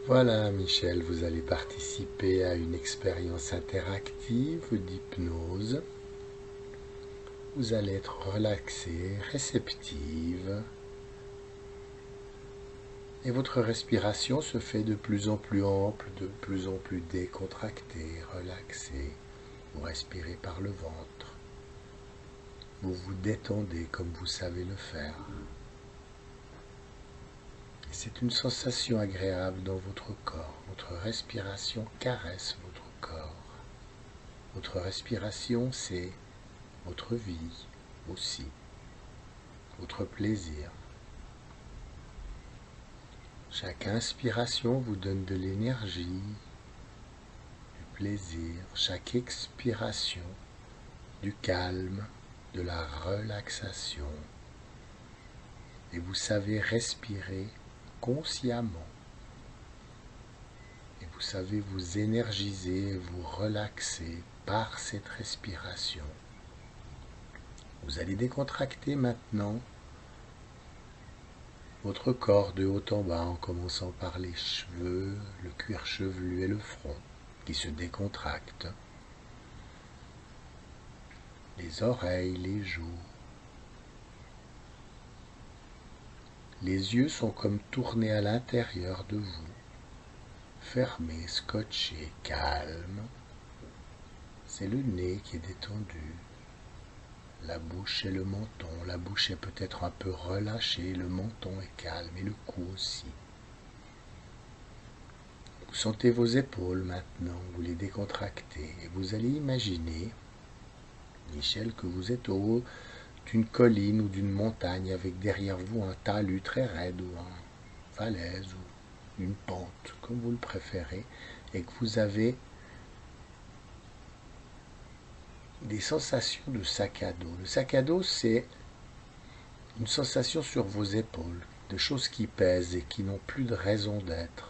Voilà, Michel, vous allez participer à une expérience interactive d'hypnose. Vous allez être relaxé, réceptive, et votre respiration se fait de plus en plus ample, de plus en plus décontractée, relaxée. Vous respirez par le ventre. Vous vous détendez comme vous savez le faire. Et c'est une sensation agréable dans votre corps. Votre respiration caresse votre corps. Votre respiration, c'est votre vie aussi, votre plaisir. Chaque inspiration vous donne de l'énergie, du plaisir. Chaque expiration, du calme, de la relaxation. Et vous savez respirer consciemment. Et vous savez vous énergiser, vous relaxer par cette respiration. Vous allez décontracter maintenant votre corps de haut en bas en commençant par les cheveux, le cuir chevelu et le front qui se décontractent, les oreilles, les joues. Les yeux sont comme tournés à l'intérieur de vous, fermés, scotchés, calmes. C'est le nez qui est détendu, la bouche et le menton. La bouche est peut-être un peu relâchée, le menton est calme et le cou aussi. Vous sentez vos épaules maintenant, vous les décontractez et vous allez imaginer, Michel, que vous êtes au haut d'une colline ou d'une montagne avec derrière vous un talus très raide ou une falaise ou une pente, comme vous le préférez, et que vous avez des sensations de sac à dos. Le sac à dos, c'est une sensation sur vos épaules, de choses qui pèsent et qui n'ont plus de raison d'être.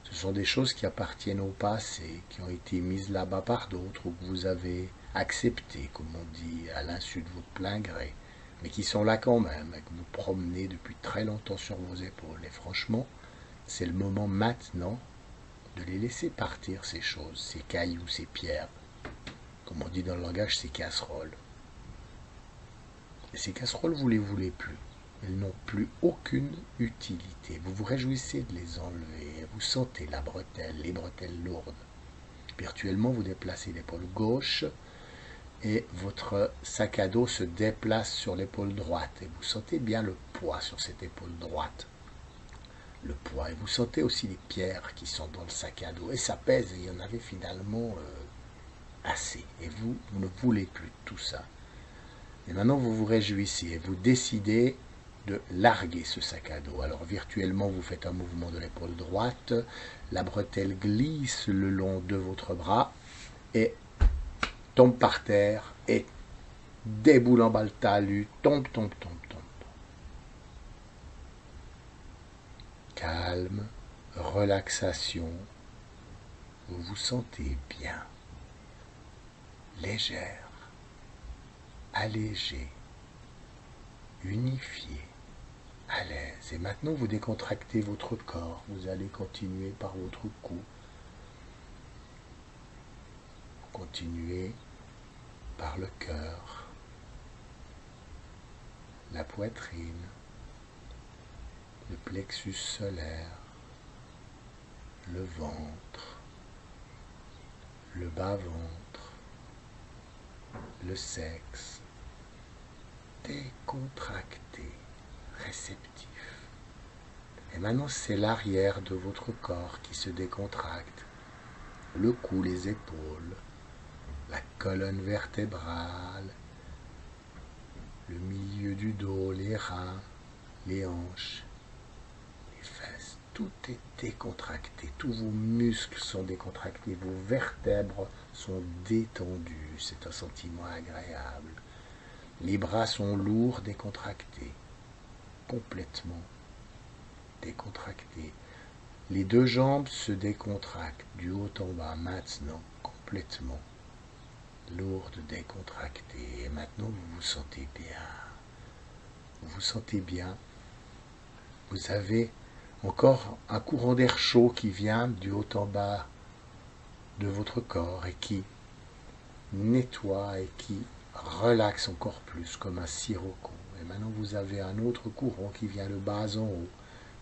Ce sont des choses qui appartiennent au passé, qui ont été mises là-bas par d'autres ou que vous avez acceptées, comme on dit, à l'insu de votre plein gré, mais qui sont là quand même, et que vous promenez depuis très longtemps sur vos épaules. Et franchement, c'est le moment maintenant de les laisser partir, ces choses, ces cailloux, ces pierres, comme on dit dans le langage, ces casseroles. Et ces casseroles, vous ne les voulez plus. Elles n'ont plus aucune utilité. Vous vous réjouissez de les enlever. Vous sentez la bretelle, les bretelles lourdes. Virtuellement, vous déplacez l'épaule gauche et votre sac à dos se déplace sur l'épaule droite. Et vous sentez bien le poids sur cette épaule droite. Le poids. Et vous sentez aussi les pierres qui sont dans le sac à dos. Et ça pèse. Et il y en avait finalement assez. Et vous ne voulez plus de tout ça. Et maintenant, vous vous réjouissez et vous décidez de larguer ce sac à dos. Alors virtuellement, vous faites un mouvement de l'épaule droite, la bretelle glisse le long de votre bras et tombe par terre et déboule en bas le talus, tombe. Calme, relaxation, vous vous sentez bien, légère, allégé, unifié, à l'aise. Et maintenant, vous décontractez votre corps. Vous allez continuer par votre cou. Continuez par le cœur, la poitrine, le plexus solaire, le ventre, le bas-ventre, le sexe. Décontracté, réceptif. Et maintenant, c'est l'arrière de votre corps qui se décontracte. Le cou, les épaules, la colonne vertébrale, le milieu du dos, les reins, les hanches, les fesses. Tout est décontracté. Tous vos muscles sont décontractés. Vos vertèbres sont détendues. C'est un sentiment agréable. Les bras sont lourds, décontractés. Complètement décontractés. Les deux jambes se décontractent du haut en bas maintenant, complètement. Lourdes, décontractées. Et maintenant, vous vous sentez bien. Vous vous sentez bien. Vous avez Encore un courant d'air chaud qui vient du haut en bas de votre corps et qui nettoie et qui relaxe encore plus comme un sirocco. Et maintenant vous avez un autre courant qui vient de bas en haut,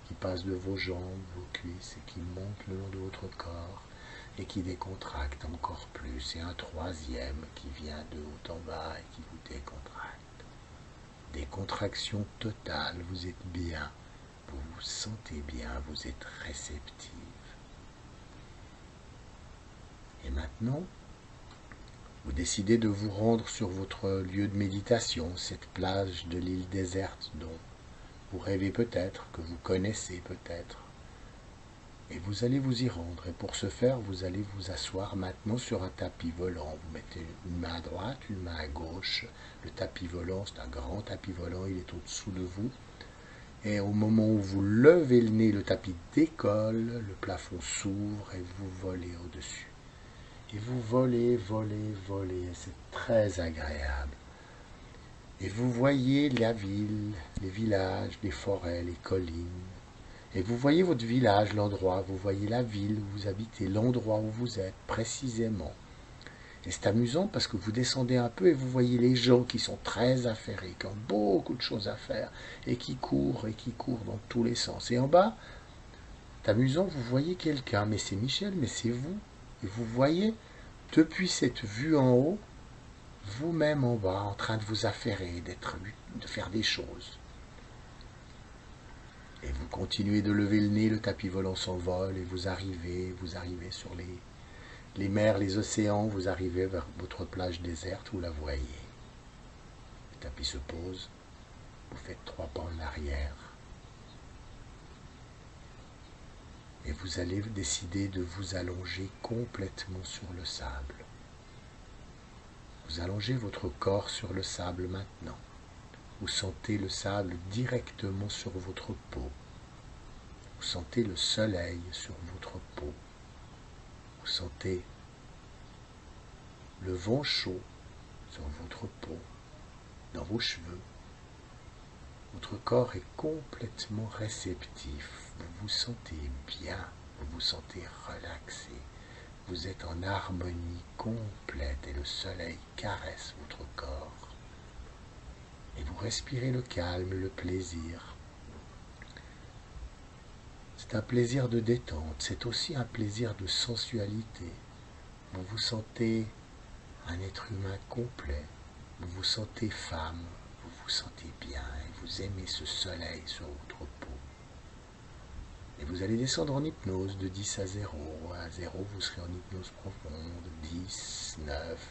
qui passe de vos jambes, vos cuisses et qui monte le long de votre corps et qui décontracte encore plus. Et un troisième qui vient de haut en bas et qui vous décontracte. Décontraction totale, vous êtes bien, vous vous sentez bien, vous êtes réceptive. Et maintenant, vous décidez de vous rendre sur votre lieu de méditation, cette plage de l'île déserte dont vous rêvez peut-être, que vous connaissez peut-être. Et vous allez vous y rendre. Et pour ce faire, vous allez vous asseoir maintenant sur un tapis volant. Vous mettez une main à droite, une main à gauche. Le tapis volant, c'est un grand tapis volant, il est au-dessous de vous. Et au moment où vous levez le nez, le tapis décolle, le plafond s'ouvre et vous volez au-dessus. Et vous volez, volez, volez, et c'est très agréable. Et vous voyez la ville, les villages, les forêts, les collines. Et vous voyez votre village, l'endroit, vous voyez la ville où vous habitez, l'endroit où vous êtes, précisément. Et c'est amusant parce que vous descendez un peu et vous voyez les gens qui sont très affairés, qui ont beaucoup de choses à faire, et qui courent dans tous les sens. Et en bas, c'est amusant, vous voyez quelqu'un, mais c'est Michel, mais c'est vous. Et vous voyez, depuis cette vue en haut, vous-même en bas, en train de vous affairer, de faire des choses. Et vous continuez de lever le nez, le tapis volant s'envole et vous arrivez sur les mers, les océans, vous arrivez vers votre plage déserte, vous la voyez. Le tapis se pose, vous faites 3 pas en arrière. Et vous allez décider de vous allonger complètement sur le sable. Vous allongez votre corps sur le sable maintenant. Vous sentez le sable directement sur votre peau. Vous sentez le soleil sur votre peau. Vous sentez le vent chaud sur votre peau, dans vos cheveux. Votre corps est complètement réceptif. Vous vous sentez bien, vous vous sentez relaxé. Vous êtes en harmonie complète et le soleil caresse votre corps. Et vous respirez le calme, le plaisir. C'est un plaisir de détente, c'est aussi un plaisir de sensualité. Vous vous sentez un être humain complet, vous vous sentez femme, vous vous sentez bien et vous aimez ce soleil sur votre peau. Et vous allez descendre en hypnose de 10 à 0. À 0, vous serez en hypnose profonde. 10, 9,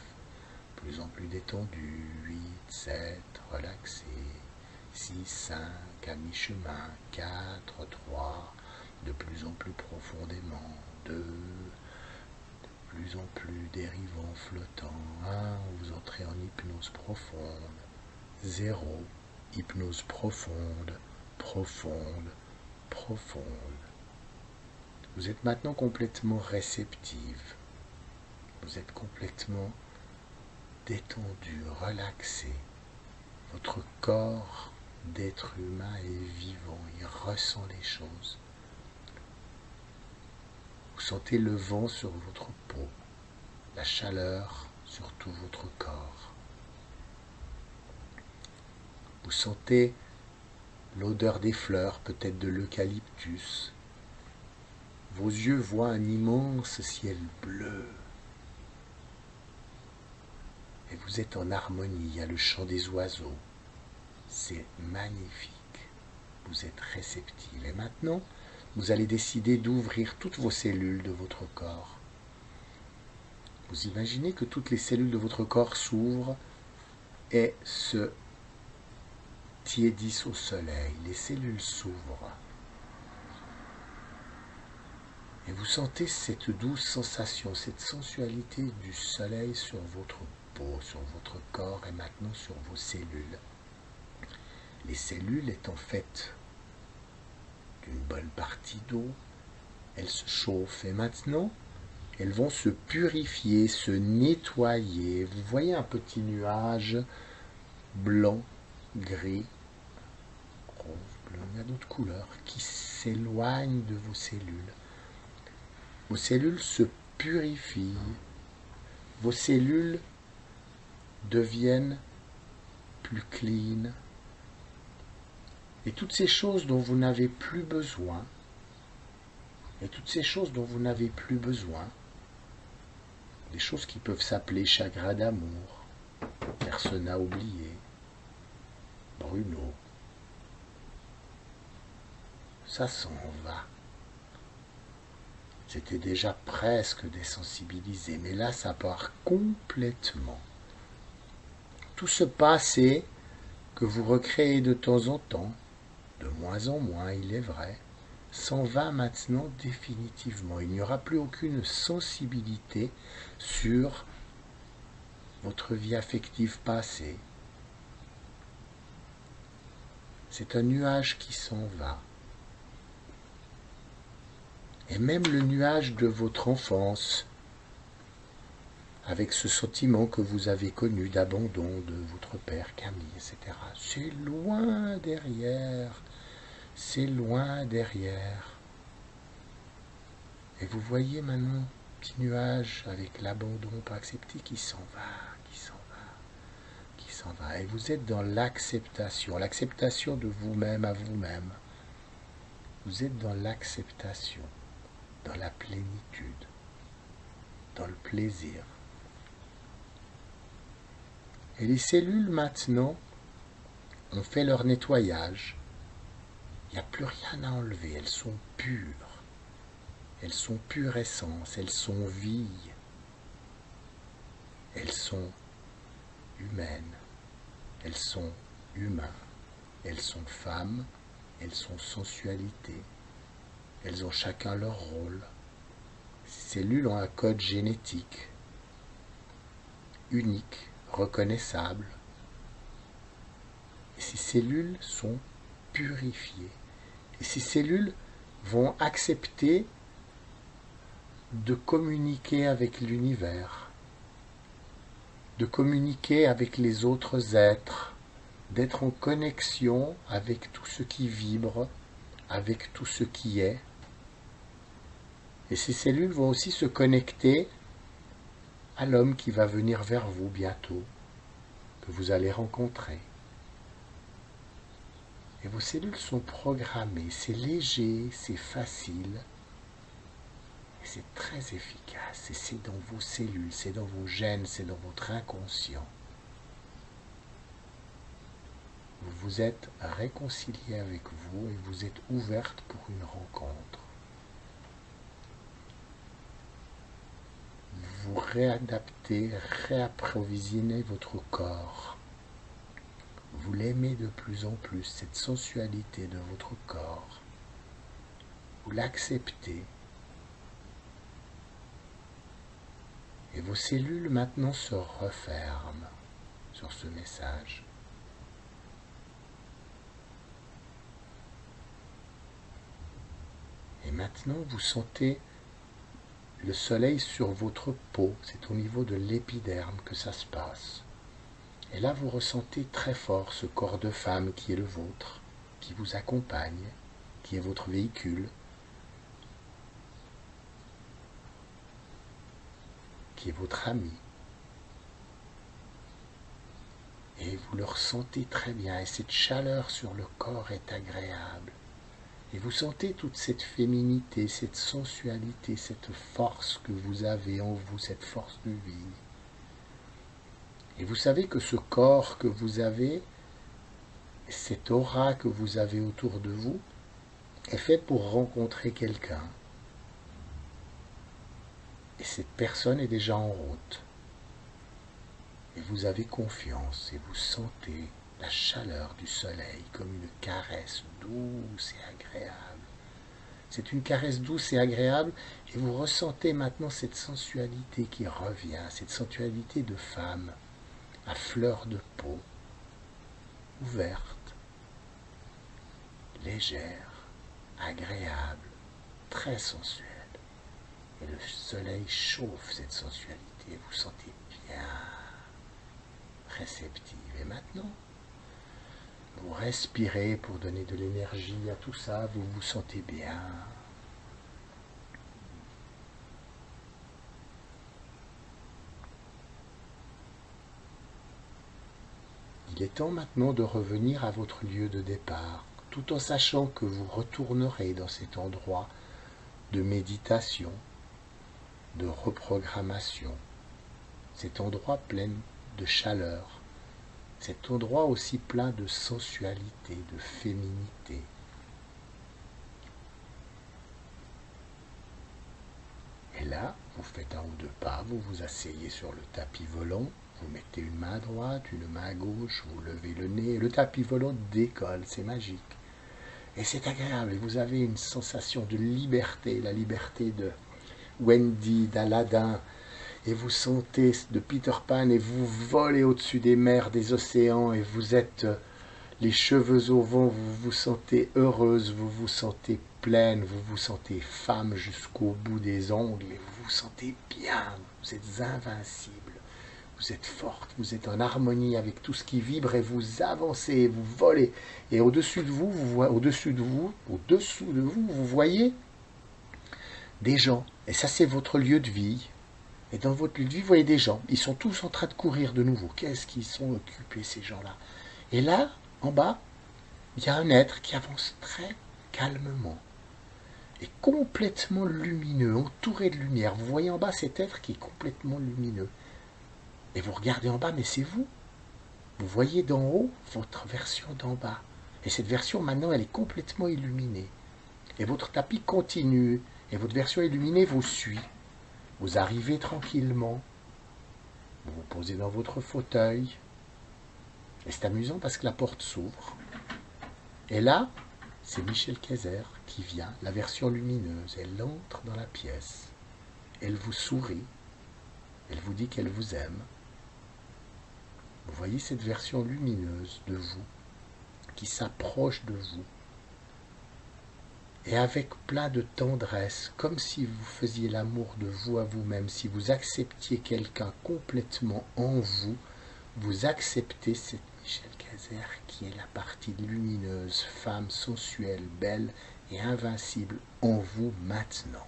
plus en plus détendu. 8, 7, relaxé. 6, 5, à mi-chemin. 4, 3, de plus en plus profondément. 2, de plus en plus dérivant, flottant. 1, vous entrez en hypnose profonde. 0, hypnose profonde, profonde, profonde. Vous êtes maintenant complètement réceptive. Vous êtes complètement détendu, relaxé. Votre corps d'être humain est vivant, il ressent les choses. Vous sentez le vent sur votre peau, la chaleur sur tout votre corps. Vous sentez l'odeur des fleurs, peut-être de l'eucalyptus. Vos yeux voient un immense ciel bleu. Et vous êtes en harmonie, il y a le chant des oiseaux. C'est magnifique. Vous êtes réceptive. Et maintenant, vous allez décider d'ouvrir toutes vos cellules de votre corps. Vous imaginez que toutes les cellules de votre corps s'ouvrent et se tiédissent au soleil. Les cellules s'ouvrent. Et vous sentez cette douce sensation, cette sensualité du soleil sur votre peau, sur votre corps et maintenant sur vos cellules. Les cellules étant faites d'une bonne partie d'eau, elles se chauffent et maintenant elles vont se purifier, se nettoyer. Vous voyez un petit nuage blanc, gris, bleu, il y a d'autres couleurs qui s'éloignent de vos cellules. Vos cellules se purifient, vos cellules deviennent plus clean. Et toutes ces choses dont vous n'avez plus besoin, des choses qui peuvent s'appeler chagrin d'amour, personne à oublier, Bruno, ça s'en va. C'était déjà presque désensibilisé, mais là ça part complètement. Tout ce passé que vous recréez de temps en temps, de moins en moins il est vrai, s'en va maintenant définitivement. Il n'y aura plus aucune sensibilité sur votre vie affective passée. C'est un nuage qui s'en va. Et même le nuage de votre enfance, avec ce sentiment que vous avez connu d'abandon de votre père Camille, etc. C'est loin derrière, c'est loin derrière. Et vous voyez maintenant, petit nuage avec l'abandon pas accepté qui s'en va, qui s'en va, qui s'en va. Et vous êtes dans l'acceptation de vous-même à vous-même. Vous êtes dans l'acceptation, dans la plénitude, dans le plaisir. Et les cellules maintenant ont fait leur nettoyage. Il n'y a plus rien à enlever, elles sont pures. Elles sont pure essence, elles sont vie. Elles sont humaines, elles sont humains, elles sont femmes, elles sont sensualité. Elles ont chacun leur rôle. Ces cellules ont un code génétique unique, reconnaissable. Et ces cellules sont purifiées. Et ces cellules vont accepter de communiquer avec l'univers, de communiquer avec les autres êtres, d'être en connexion avec tout ce qui vibre, avec tout ce qui est. Et ces cellules vont aussi se connecter à l'homme qui va venir vers vous bientôt, que vous allez rencontrer. Et vos cellules sont programmées, c'est léger, c'est facile, et c'est très efficace. Et c'est dans vos cellules, c'est dans vos gènes, c'est dans votre inconscient. Vous vous êtes réconcilié avec vous et vous êtes ouverte pour une rencontre. Vous réadaptez, réapprovisionnez votre corps. Vous l'aimez de plus en plus, cette sensualité de votre corps. Vous l'acceptez. Et vos cellules maintenant se referment sur ce message. Et maintenant, vous sentez le soleil sur votre peau. C'est au niveau de l'épiderme que ça se passe. Et là, vous ressentez très fort ce corps de femme qui est le vôtre, qui vous accompagne, qui est votre véhicule, qui est votre ami. Et vous le ressentez très bien. Et cette chaleur sur le corps est agréable. Et vous sentez toute cette féminité, cette sensualité, cette force que vous avez en vous, cette force de vie. Et vous savez que ce corps que vous avez, cette aura que vous avez autour de vous, est fait pour rencontrer quelqu'un. Et cette personne est déjà en route. Et vous avez confiance et vous sentez la chaleur du soleil comme une caresse douce et agréable. C'est une caresse douce et agréable et vous ressentez maintenant cette sensualité qui revient, cette sensualité de femme à fleur de peau, ouverte, légère, agréable, très sensuelle. Et le soleil chauffe cette sensualité, vous sentez bien réceptive. Et maintenant, Vous respirez pour donner de l'énergie à tout ça, vous vous sentez bien. Il est temps maintenant de revenir à votre lieu de départ, tout en sachant que vous retournerez dans cet endroit de méditation, de reprogrammation, cet endroit plein de chaleur, cet endroit aussi plein de sensualité, de féminité. Et là, vous faites un ou deux pas, vous vous asseyez sur le tapis volant, vous mettez une main à droite, une main à gauche, vous levez le nez, et le tapis volant décolle, c'est magique. Et c'est agréable, et vous avez une sensation de liberté, la liberté de Wendy, d'Aladin, et vous sentez de Peter Pan, et vous volez au-dessus des mers, des océans, et vous êtes les cheveux au vent, vous vous sentez heureuse, vous vous sentez pleine, vous vous sentez femme jusqu'au bout des ongles, et vous vous sentez bien, vous êtes invincible. Vous êtes forte, vous êtes en harmonie avec tout ce qui vibre et vous avancez, vous volez. Et au-dessus de vous, vous voyez des gens. Et ça, c'est votre lieu de vie. Et dans votre lieu de vie, vous voyez des gens. Ils sont tous en train de courir de nouveau. Qu'est-ce qu'ils sont occupés, ces gens-là? Et là, en bas, il y a un être qui avance très calmement et complètement lumineux, entouré de lumière. Vous voyez en bas cet être qui est complètement lumineux. Et vous regardez en bas, mais c'est vous. Vous voyez d'en haut votre version d'en bas. Et cette version, maintenant, elle est complètement illuminée. Et votre tapis continue. Et votre version illuminée vous suit. Vous arrivez tranquillement. Vous vous posez dans votre fauteuil. Et c'est amusant parce que la porte s'ouvre. Et là, c'est Michel Kayser qui vient, la version lumineuse. Elle entre dans la pièce. Elle vous sourit. Elle vous dit qu'elle vous aime. Vous voyez cette version lumineuse de vous qui s'approche de vous et avec plein de tendresse, comme si vous faisiez l'amour de vous à vous-même, si vous acceptiez quelqu'un complètement en vous, vous acceptez cette Michel Kayser qui est la partie lumineuse, femme sensuelle, belle et invincible en vous maintenant.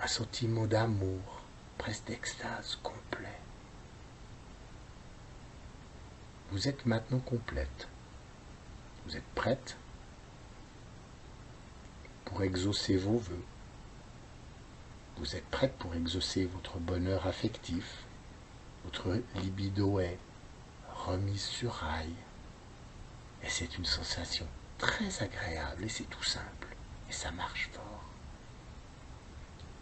Un sentiment d'amour, presque d'extase complet. Vous êtes maintenant complète. Vous êtes prête pour exaucer vos vœux. Vous êtes prête pour exaucer votre bonheur affectif. Votre libido est remise sur rail. Et c'est une sensation très agréable et c'est tout simple. Et ça marche fort.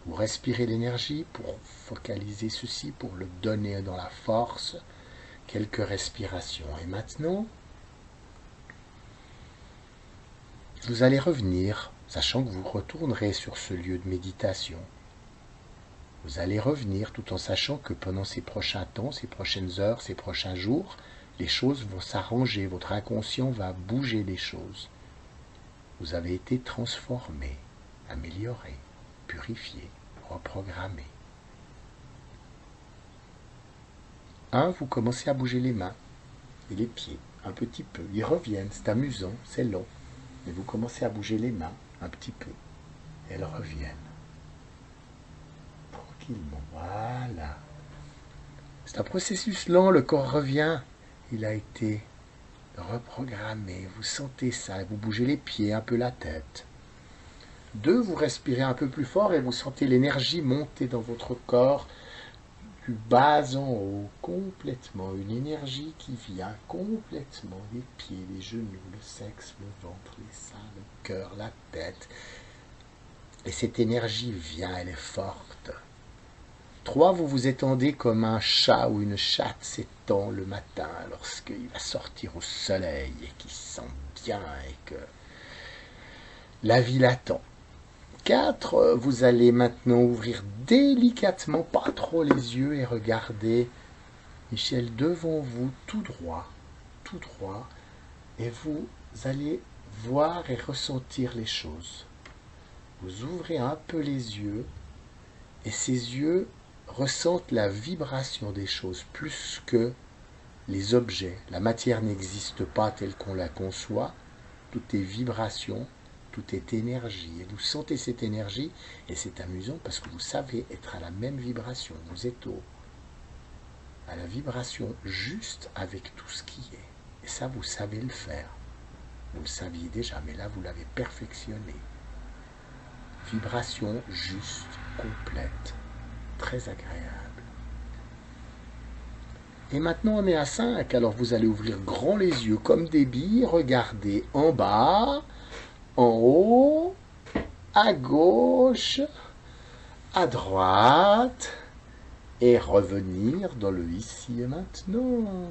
Vous respirez l'énergie pour focaliser ceci, pour le donner dans la force. Quelques respirations. Et maintenant, vous allez revenir, sachant que vous retournerez sur ce lieu de méditation. Vous allez revenir tout en sachant que pendant ces prochains temps, ces prochaines heures, ces prochains jours, les choses vont s'arranger, votre inconscient va bouger les choses. Vous avez été transformé, amélioré, purifié, reprogrammé. Vous commencez à bouger les mains et les pieds, un petit peu. Ils reviennent, c'est amusant, c'est long. Mais vous commencez à bouger les mains un petit peu. Elles reviennent. Tranquillement, voilà. C'est un processus lent, le corps revient. Il a été reprogrammé, vous sentez ça, et vous bougez les pieds, un peu la tête. 2, vous respirez un peu plus fort et vous sentez l'énergie monter dans votre corps, du bas en haut, complètement, une énergie qui vient complètement des pieds, les genoux, le sexe, le ventre, les seins, le cœur, la tête. Et cette énergie vient, elle est forte. 3, vous vous étendez comme un chat ou une chatte s'étend le matin lorsqu'il va sortir au soleil et qu'il sent bien et que la vie l'attend. 4, vous allez maintenant ouvrir délicatement, pas trop les yeux et regarder Michel devant vous, tout droit, et vous allez voir et ressentir les choses. Vous ouvrez un peu les yeux et ces yeux ressentent la vibration des choses plus que les objets. La matière n'existe pas telle qu'on la conçoit. Tout est vibration, tout est énergie. Et vous sentez cette énergie, et c'est amusant parce que vous savez être à la même vibration. Vous êtes à la vibration juste avec tout ce qui est. Et ça, vous savez le faire. Vous le saviez déjà, mais là, vous l'avez perfectionné. Vibration juste, complète, très agréable. Et maintenant, on est à 5, alors vous allez ouvrir grand les yeux comme des billes, regardez en bas, en haut, à gauche, à droite, et revenir dans le ici et maintenant.